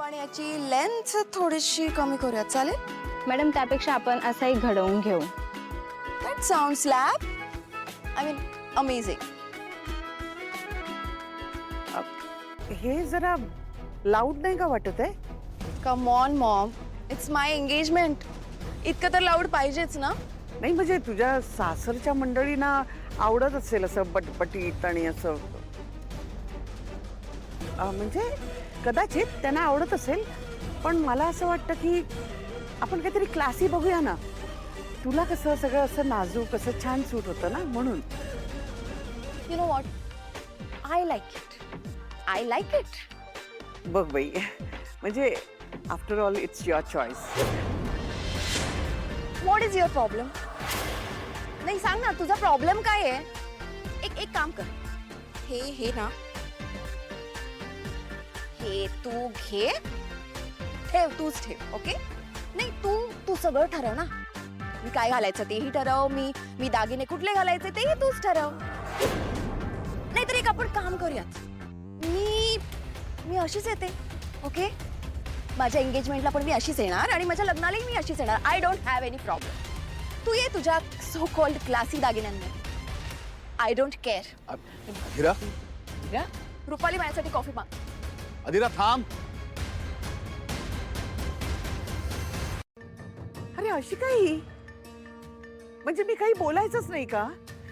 पण याची लेंथ थोडीशी कमी करूया, चालेल? मॅडम त्यापेक्षा आपण असंही घडवून घेऊ. That sounds lab I mean amazing. हे जरा लाऊड नाही का वाटत आहे? Come on Maugham, it's my engagement. इतकं तर लाऊड पाहिजेच ना. नाही म्हणजे तुझ्या सासरच्या मंडळींना आवडत असेल असं बटबटीत आणि असं म्हणजे कदाचित त्यांना आवडत असेल, पण मला असं वाटतं की आपण काहीतरी क्लासी बघूया ना. तुला कसं सगळं असं नाजूक असं छान सूट होतं ना म्हणून. You know what, I like it. I like it. बघ बाई, म्हणजे after all it's your choice. What is your problem? नाही सांग ना, तुझा प्रॉब्लेम काय आहे? एक काम कर, हे ना, हे तू घे, ठेव, तूच ठेव. ओके? नाही तू सगळं ठरव ना. मी काय घालायचं तेही ठरव, मी दागिने कुठले घालायचे तेही तूच ठरव. नाहीतर एक आपण काम करूयात, मी अशीच येते. ओके? माझ्या एंगेजमेंटला पण मी अशीच येणार आणि माझ्या लग्नालाही मी अशीच येणार. I don't have any problem. तू ये तुझ्या सो कॉल्ड क्लासी दागिन्यांमध्ये. I don't care. Adhira, Rupali माझ्यासाठी कॉफी माग. अधिरा थांब. अरे अशी काही म्हणजे मी काही बोलायचंच नाही का?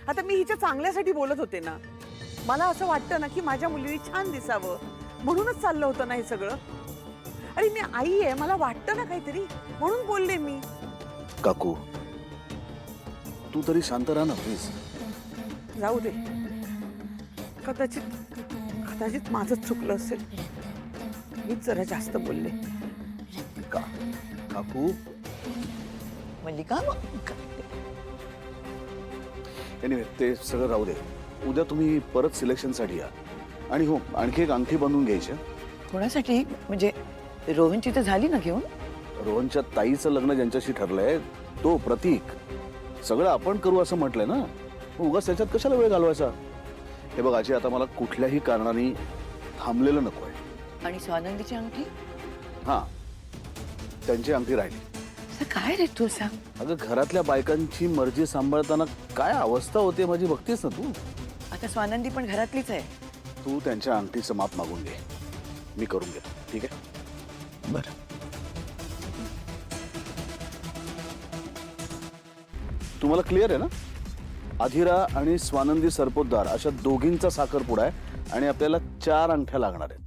आता मी हिच्या चांगल्यासाठी बोलत होते ना. मला असं वाटतं ना की माझ्या मुलीने छान दिसावं म्हणूनच चाललं होतं ना हे सगळं. अरे मी आई आहे, मला वाटतं ना काहीतरी म्हणून बोलले मी. काकू तू तरी शांत राहा ना प्लीज. जाऊ दे, कदाचित माझंच चुकलं असेल. मीच जरा जास्त बोलले. काकू मल्लिका, एनिवे ते सगळं राहू दे. उद्या तुम्ही परत सिलेक्शनसाठी या. आणि हो, आणखी एक अंगठी बांधून घ्यायची. कोणासाठी? म्हणजे रोहनची तर झाली ना घेऊन. रोहनच्या ताईचं लग्न ज्यांच्याशी ठरलंय तो प्रतीक. सगळं आपण करू असं म्हटलंय ना. उगाच त्याच्यात कशाला वेळ घालवायचा. हे बघ आजी, आता मला कुठल्याही कारणाने थांबलेलं नकोय. आणि स्वानंदीची अंगठी? हा, त्यांची अंगठी राहिली. असं काय रे तू सांग. अगं घरातल्या बायकांची मर्जी सांभाळताना काय अवस्था होते माझी बघतेस ना तू. आता स्वानंदी पण घरातलीच आहे. तू त्यांच्या अंगठीचं माप मागून घे, मी करून घेतो. ठीक आहे? बरं. तुम्हाला क्लिअर आहे ना? अधिरा आणि स्वानंदी सरपोतदार अशा दोघींचा साखरपुडा आहे आणि आपल्याला 4 अंगठ्या लागणार आहेत.